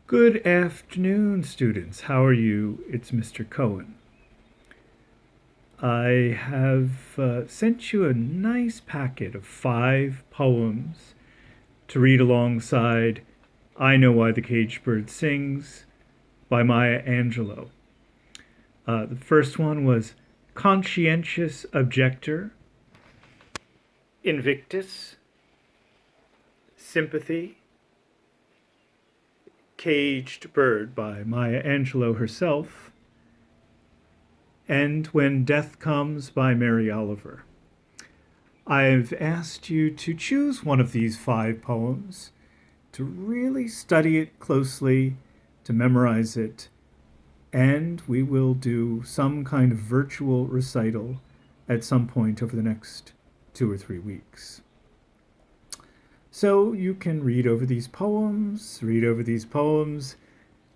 Good afternoon, students. How are you? It's Mr. Cohen. I have sent you a nice packet of 5 poems to read alongside I Know Why the Caged Bird Sings by Maya Angelou. The first one was Conscientious Objector, Invictus, Sympathy, Caged Bird by Maya Angelou herself, and When Death Comes by Mary Oliver. I've asked you to choose one of these 5 poems, to really study it closely, to memorize it, and we will do some kind of virtual recital at some point over the next 2 or 3 weeks. So you can read over these poems,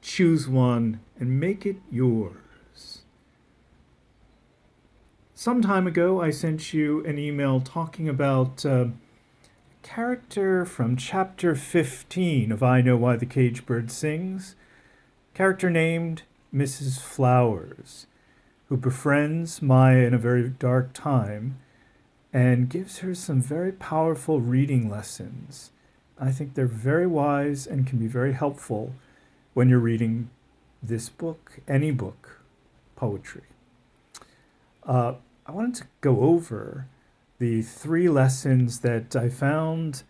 choose one, and make it yours. Some time ago, I sent you an email talking about a character from chapter 15 of I Know Why the Caged Bird Sings, character named Mrs. Flowers, who befriends Maya in a very dark time and gives her some very powerful reading lessons. I think they're very wise and can be very helpful when you're reading this book, any book, poetry. I wanted to go over the 3 lessons that I found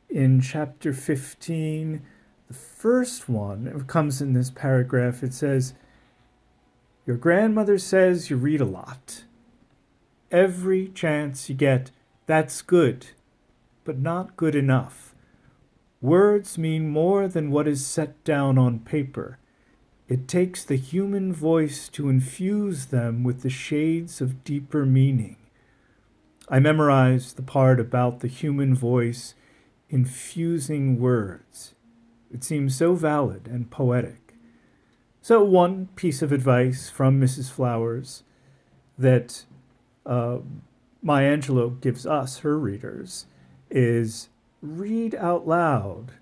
in chapter 15. The first one comes in this paragraph. It says, "Your grandmother says you read a lot. Every chance you get, that's good, but not good enough. Words mean more than what is set down on paper. It takes the human voice to infuse them with the shades of deeper meaning." I memorized the part about the human voice infusing words. It seems so valid and poetic. So one piece of advice from Mrs. Flowers that Maya Angelou gives us, her readers, is read out loud.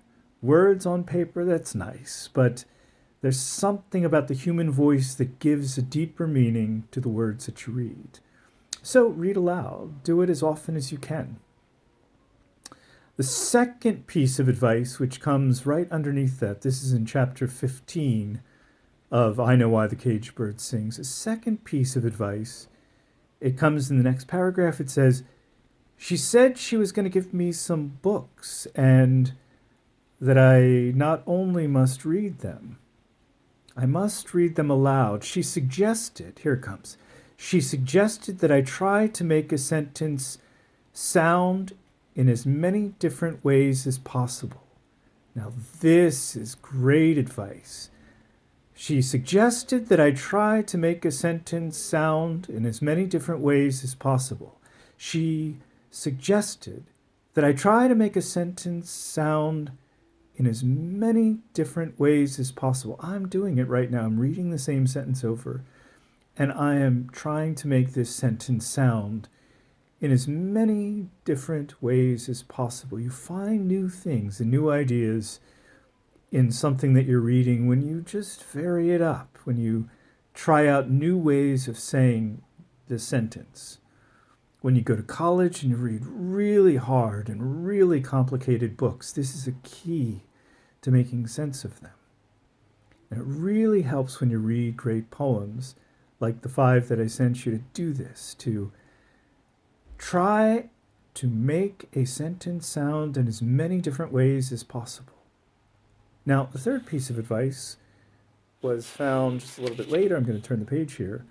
Words on paper, that's nice, but there's something about the human voice that gives a deeper meaning to the words that you read. So read aloud. Do it as often as you can. The second piece of advice, which comes right underneath that, this is in chapter 15 of I Know Why the Caged Bird Sings. The second piece of advice, it comes in the next paragraph. It says, "She said she was going to give me some books and that I not only must read them, I must read them aloud. She suggested," here it comes, "she suggested that I try to make a sentence sound in as many different ways as possible." Now, this is great advice. She suggested that I try to make a sentence sound in as many different ways as possible. She suggested that I try to make a sentence sound in as many different ways as possible. I'm doing it right now. I'm reading the same sentence over, and I am trying to make this sentence sound in as many different ways as possible. You find new things and new ideas in something that you're reading when you just vary it up, when you try out new ways of saying the sentence. When you go to college and you read really hard and really complicated books, this is a key to making sense of them. And it really helps when you read great poems, like the 5 that I sent you, to do this, to try to make a sentence sound in as many different ways as possible. Now, the third piece of advice was found just a little bit later. I'm going to turn the page here.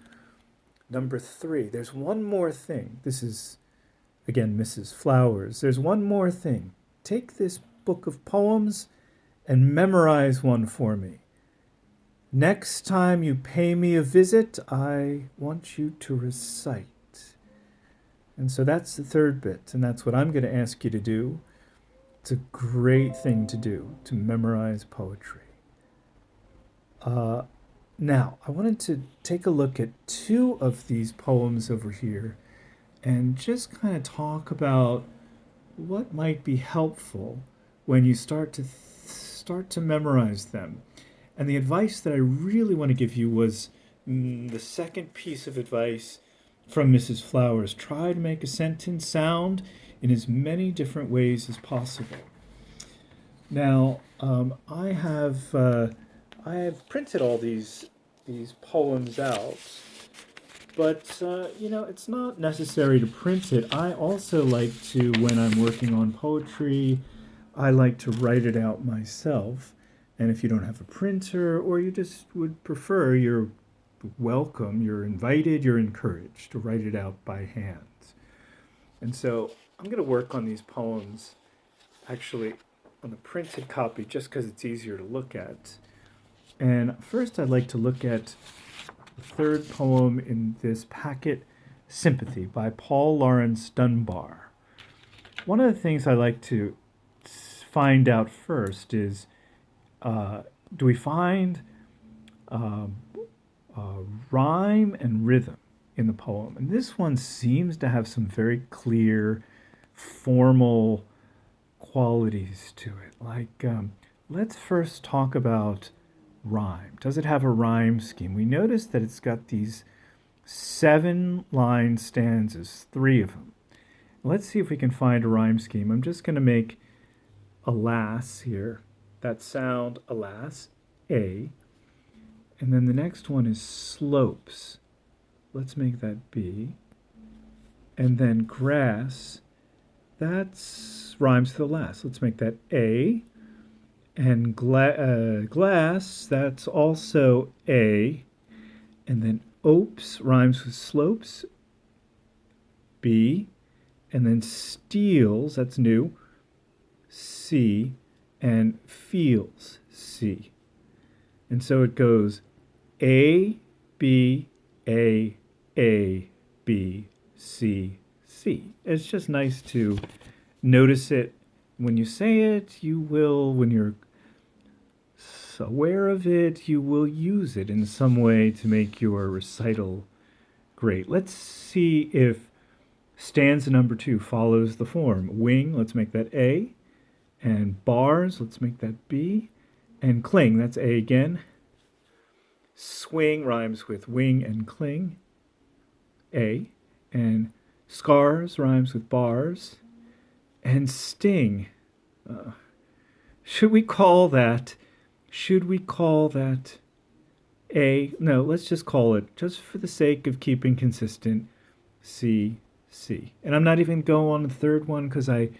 Number 3, there's one more thing. This is, again, Mrs. Flowers. There's one more thing. Take this book of poems and memorize one for me. Next time you pay me a visit, I want you to recite. And so that's the third bit, and that's what I'm going to ask you to do. It's a great thing to do, to memorize poetry. Now, I wanted to take a look at 2 of these poems over here and just kind of talk about what might be helpful when you start to start to memorize them. And the advice that I really want to give you was the second piece of advice from Mrs. Flowers. Try to make a sentence sound in as many different ways as possible. Now, I have printed all these poems out, but it's not necessary to print it. I also like to, when I'm working on poetry, I like to write it out myself. And if you don't have a printer, or you just would prefer, you're welcome, you're invited, you're encouraged to write it out by hand. And so I'm going to work on these poems actually on the printed copy just because it's easier to look at. And first I'd like to look at the third poem in this packet, Sympathy, by Paul Laurence Dunbar. One of the things I like to find out first is, do we find rhyme and rhythm in the poem? And this one seems to have some very clear, formal qualities to it. Like, let's first talk about rhyme. Does it have a rhyme scheme? We notice that it's got these 7-line stanzas, 3 of them. Let's see if we can find a rhyme scheme. I'm just going to make alas here. That sound, alas, A. And then the next one is slopes. Let's make that B. And then grass, that's rhymes to the last. Let's make that A. And glass, that's also A. And then opes rhymes with slopes, B. And then steals, that's new, C. And feels, C. And so it goes A, B, A, B, C, C. It's just nice to notice it. When you say it, you will, when you're aware of it, you will use it in some way to make your recital great. Let's see if stanza number 2 follows the form. Wing, let's make that A. And bars, let's make that B. And cling, that's A again. Swing rhymes with wing and cling, A. And scars rhymes with bars. And sting, should we call that A? No, let's just call it, just for the sake of keeping consistent, C, C. And I'm not even going on the third one because I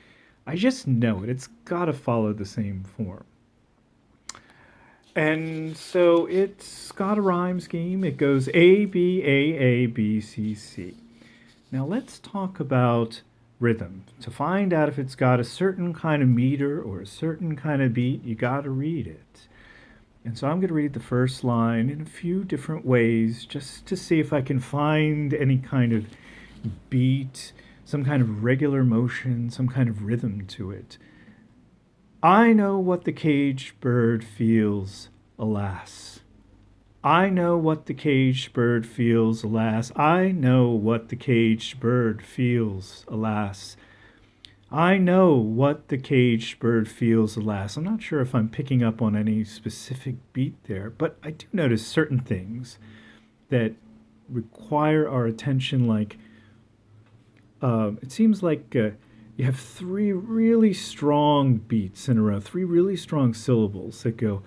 just know it. It's got to follow the same form. And so it's got a rhyme scheme. It goes A, B, C, C. Now let's talk about rhythm. To find out if it's got a certain kind of meter or a certain kind of beat, you got to read it. And so I'm going to read the first line in a few different ways just to see if I can find any kind of beat, some kind of regular motion, some kind of rhythm to it. I know what the caged bird feels, alas. I know what the caged bird feels, alas. I know what the caged bird feels, alas. I know what the caged bird feels, alas. I'm not sure if I'm picking up on any specific beat there, but I do notice certain things that require our attention, like it seems like you have 3 really strong beats in a row, 3 really strong syllables that go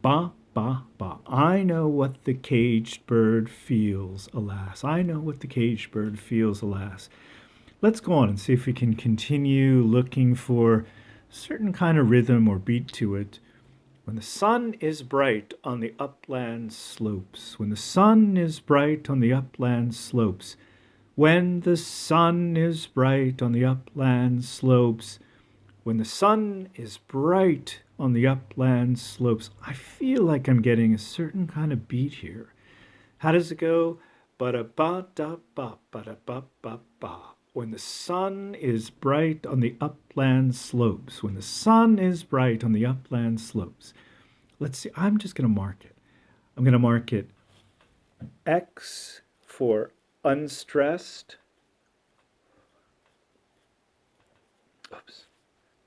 ba, ba, ba. I know what the caged bird feels, alas. I know what the caged bird feels, alas. Let's go on and see if we can continue looking for a certain kind of rhythm or beat to it. When the sun is bright on the upland slopes, when the sun is bright on the upland slopes, when the sun is bright on the upland slopes, when the sun is bright on the upland slopes. I feel like I'm getting a certain kind of beat here. How does it go? Ba-da-ba-da-ba, ba-da-ba-ba-ba. When the sun is bright on the upland slopes. When the sun is bright on the upland slopes. Let's see. I'm just going to mark it. I'm going to mark it X for unstressed.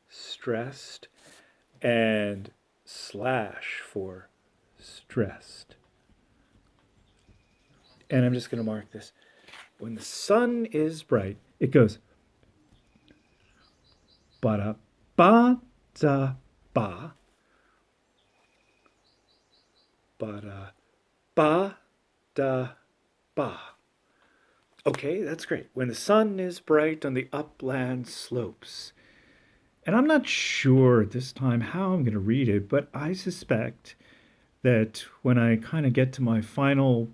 Stressed. And slash for stressed. And I'm just going to mark this. When the sun is bright, it goes ba ba da ba ba ba da ba. Okay, that's great. When the sun is bright on the upland slopes. And I'm not sure this time how I'm going to read it, but I suspect that when I kind of get to my final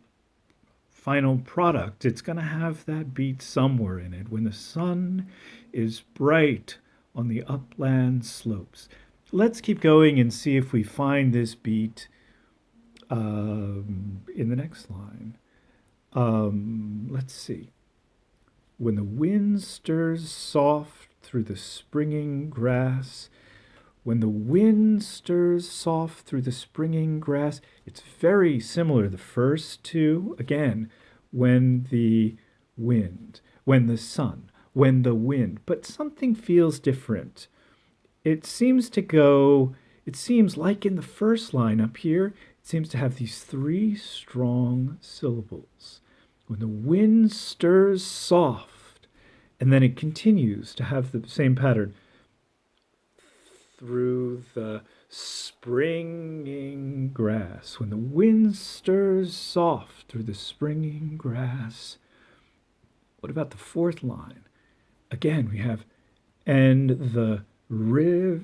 product, it's going to have that beat somewhere in it. When the sun is bright on the upland slopes. Let's keep going and see if we find this beat in the next line. Let's see. When the wind stirs soft through the springing grass, when the wind stirs soft through the springing grass, it's very similar. The first two, again, when the wind, when the sun, when the wind, but something feels different. It seems like in the first line up here, it seems to have these three strong syllables. When the wind stirs soft, and then it continues to have the same pattern. Through the springing grass, when the wind stirs soft through the springing grass. What about the fourth line? Again, we have, and the river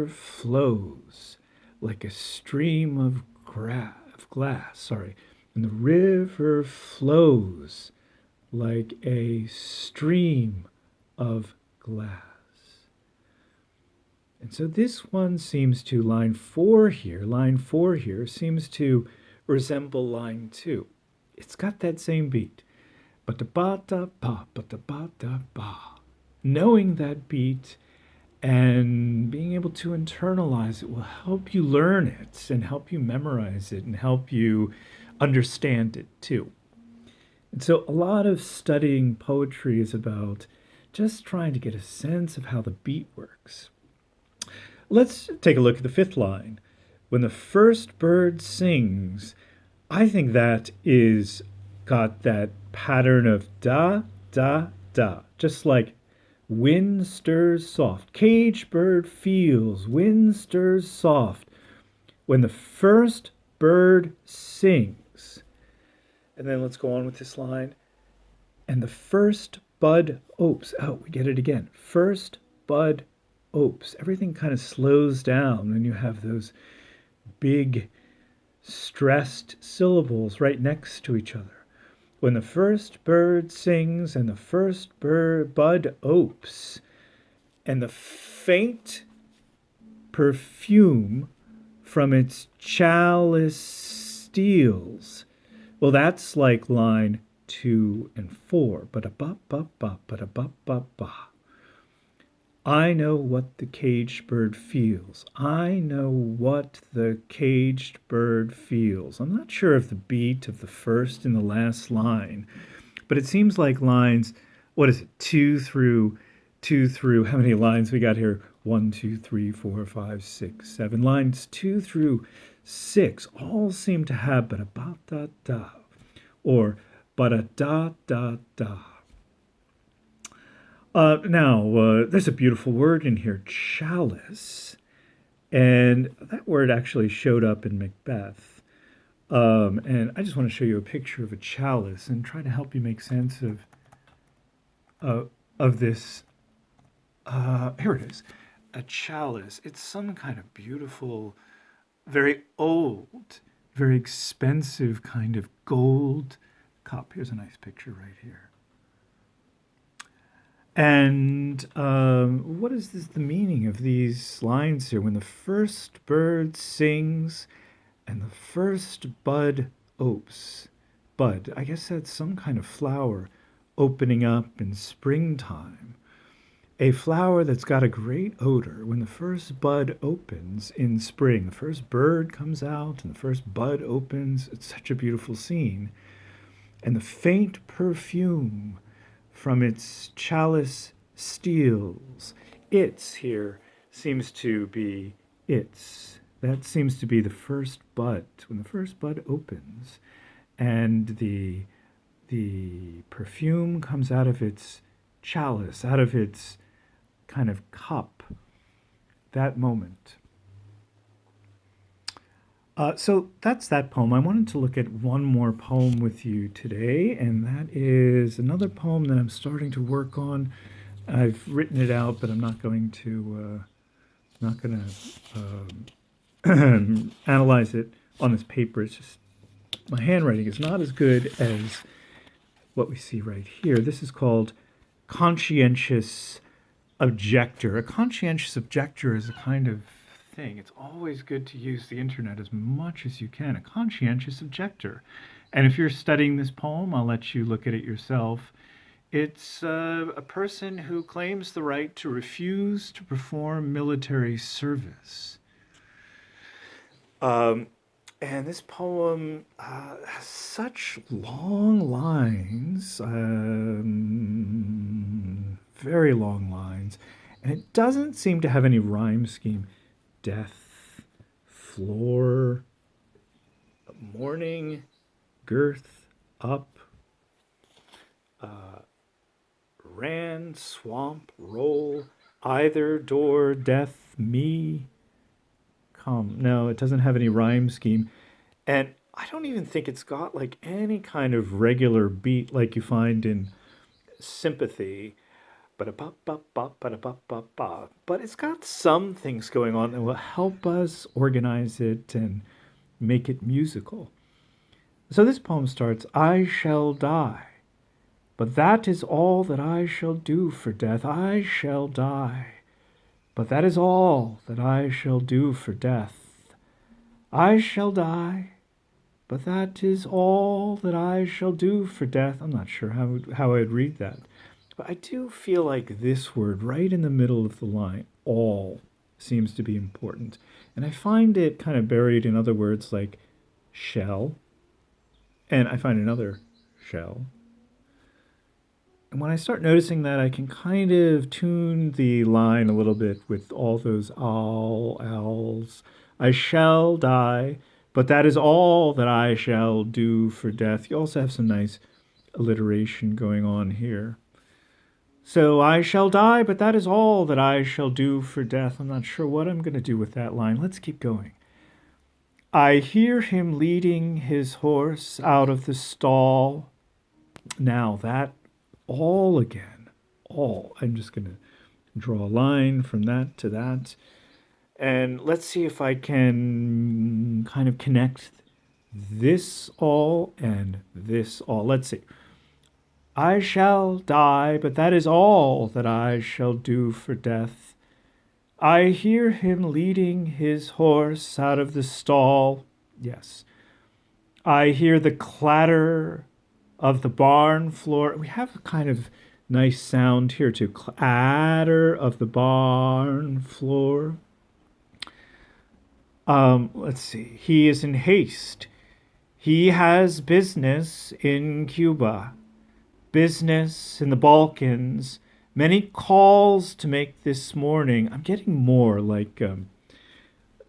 flows like a stream of glass. And the river flows like a stream of glass. And so this one seems to, line 4 here seems to resemble line 2. It's got that same beat. Ba-da-ba-da-ba, ba-da-ba-da-ba. Knowing that beat and being able to internalize it will help you learn it and help you memorize it and help you understand it too. And so a lot of studying poetry is about just trying to get a sense of how the beat works. Let's take a look at the fifth line. When the first bird sings, I think that is got that pattern of da, da, da, just like wind stirs soft. Cage bird feels, wind stirs soft. When the first bird sings. And then let's go on with this line. And the first bud opes. Oh, we get it again. First bud opes. Everything kind of slows down when you have those big stressed syllables right next to each other. When the first bird sings and the first bud opes, and the faint perfume from its chalice steals. Well, that's like line 2 and 4. Ba-da-ba-ba-ba, ba-da-ba-ba-ba. I know what the caged bird feels. I know what the caged bird feels. I'm not sure of the beat of the first and the last line, but it seems like lines, 2 through, how many lines we got here? 1, 2, 3, 4, 5, 6, 7. Lines 2 through 6 all seem to have ba-da-ba-da-da or ba-da-da-da-da. Now, there's a beautiful word in here, chalice, and that word actually showed up in Macbeth. And I just want to show you a picture of a chalice and try to help you make sense of this. Here it is, a chalice. It's some kind of beautiful, very old, very expensive kind of gold cup. Here's a nice picture right here. And what is the meaning of these lines here? When the first bird sings and the first bud opes. Bud, I guess that's some kind of flower opening up in springtime. A flower that's got a great odor. When the first bud opens in spring, the first bird comes out and the first bud opens. It's such a beautiful scene. And the faint perfume from its chalice steals. Its here seems to be That seems to be the first bud. When the first bud opens, and the perfume comes out of its chalice, out of its kind of cup. That moment. So that's that poem. I wanted to look at one more poem with you today, and that is another poem that I'm starting to work on. I've written it out, but I'm not going to analyze it on this paper. It's just my handwriting is not as good as what we see right here. This is called Conscientious Objector. A conscientious objector is a kind of thing. It's always good to use the internet as much as you can. A conscientious objector. And if you're studying this poem, I'll let you look at it yourself. It's a person who claims the right to refuse to perform military service. And this poem has such long lines, very long lines, and it doesn't seem to have any rhyme scheme. Death, floor, morning, girth, up, ran, swamp, roll, either, door, death, me, come. No, it doesn't have any rhyme scheme. And I don't even think it's got like any kind of regular beat like you find in Sympathy. But it's got some things going on that will help us organize it and make it musical. So this poem starts, I shall die, but that is all that I shall do for death. I shall die, but that is all that I shall do for death. I shall die, but that is all that I shall do for death. I'm not sure how I'd read that. But I do feel like this word right in the middle of the line, all, seems to be important. And I find it kind of buried in other words like shall, and I find another shall. And when I start noticing that, I can kind of tune the line a little bit with all those alls. I shall die, but that is all that I shall do for death. You also have some nice alliteration going on here. So I shall die, but that is all that I shall do for death. I'm not sure what I'm going to do with that line. Let's keep going. I hear him leading his horse out of the stall. Now that all again, all. I'm just going to draw a line from that to that. And let's see if I can kind of connect this all and this all. Let's see. I shall die, but that is all that I shall do for death. I hear him leading his horse out of the stall. Yes. I hear the clatter of the barn floor. We have a kind of nice sound here too. Clatter of the barn floor. Let's see. He is in haste. He has business in Cuba. Business in the Balkans, many calls to make this morning. I'm getting more like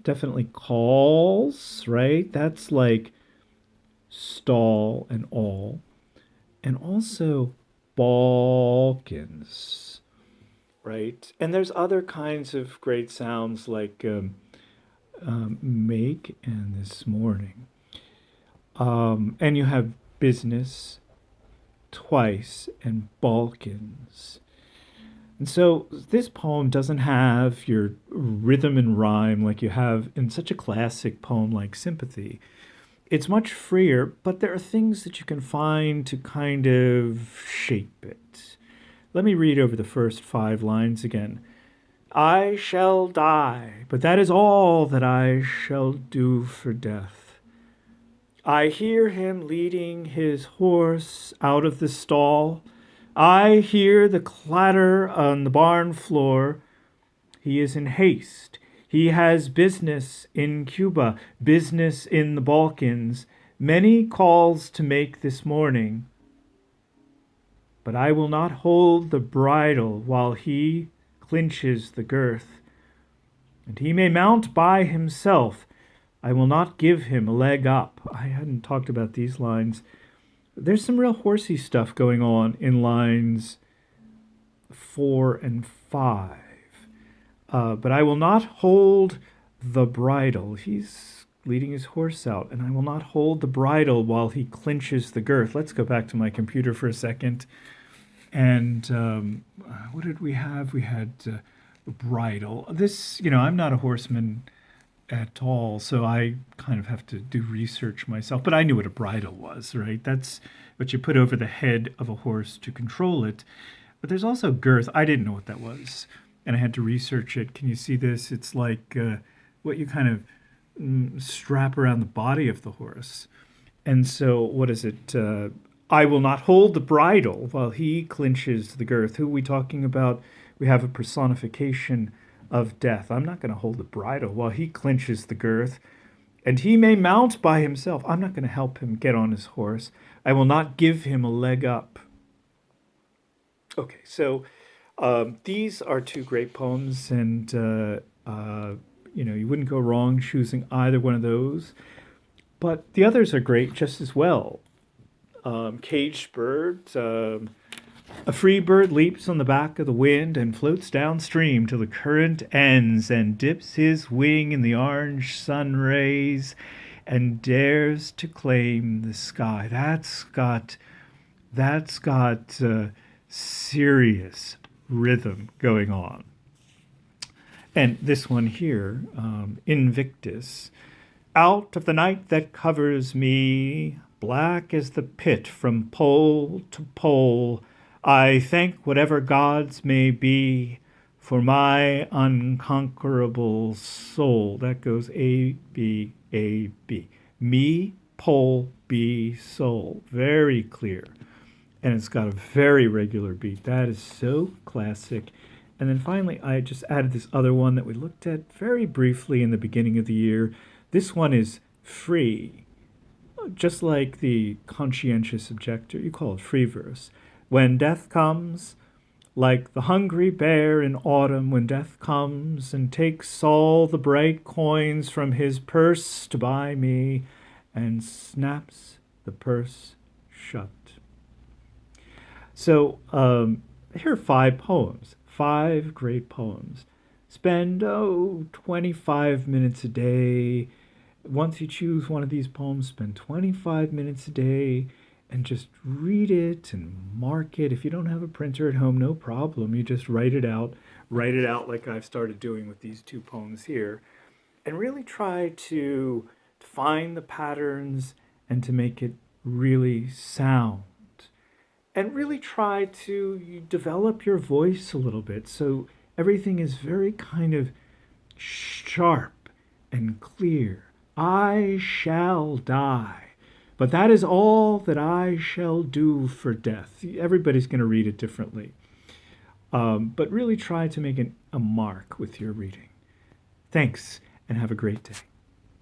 definitely calls, right? That's like stall and all. And also Balkans, right? And there's other kinds of great sounds like make and this morning. And you have business twice and Balkans. And so this poem doesn't have your rhythm and rhyme like you have in such a classic poem like Sympathy. It's much freer, but there are things that you can find to kind of shape it. Let me read over the first 5 lines again. I shall die, but that is all that I shall do for death. I hear him leading his horse out of the stall. I hear the clatter on the barn floor. He is in haste. He has business in Cuba, business in the Balkans, many calls to make this morning. But I will not hold the bridle while he clinches the girth. and he may mount by himself. I will not give him a leg up. I hadn't talked about these lines. There's some real horsey stuff going on in lines 4 and 5. But I will not hold the bridle. He's leading his horse out, and I will not hold the bridle while he clinches the girth. Let's go back to my computer for a second. And what did we have? We had bridle. This, I'm not a horseman at all, so I kind of have to do research myself. But I knew what a bridle was, right? That's what you put over the head of a horse to control it. But there's also girth. I didn't know what that was, and I had to research it. Can you see this? It's like what you kind of strap around the body of the horse. And so what is it? I will not hold the bridle while he clinches the girth. Who are we talking about? We have a personification of death. I'm not going to hold the bridle while he clinches the girth. And he may mount by himself. I'm not going to help him get on his horse. I will not give him a leg up. Okay, so these are two great poems, and you wouldn't go wrong choosing either one of those. But the others are great just as well. Caged bird. A free bird leaps on the back of the wind and floats downstream till the current ends and dips his wing in the orange sun rays and dares to claim the sky. That's got serious rhythm going on. And this one here, Invictus. Out of the night that covers me, black as the pit from pole to pole, I thank whatever gods may be for my unconquerable soul. That goes A, B, A, B. Me, pole, B, soul. Very clear. And it's got a very regular beat. That is so classic. And then finally, I just added this other one that we looked at very briefly in the beginning of the year. This one is free. Just like the conscientious objector, you call it free verse. When death comes, like the hungry bear in autumn, when death comes and takes all the bright coins from his purse to buy me and snaps the purse shut. So here are 5 poems, 5 great poems. Spend, 25 minutes a day. Once you choose one of these poems, spend 25 minutes a day and just read it and mark it. If you don't have a printer at home, no problem. You just write it out like I've started doing with these 2 poems here, and really try to find the patterns and to make it really sound. And really try to develop your voice a little bit so everything is very kind of sharp and clear. I shall die, but that is all that I shall do for death. Everybody's going to read it differently. But really try to make a mark with your reading. Thanks, and have a great day.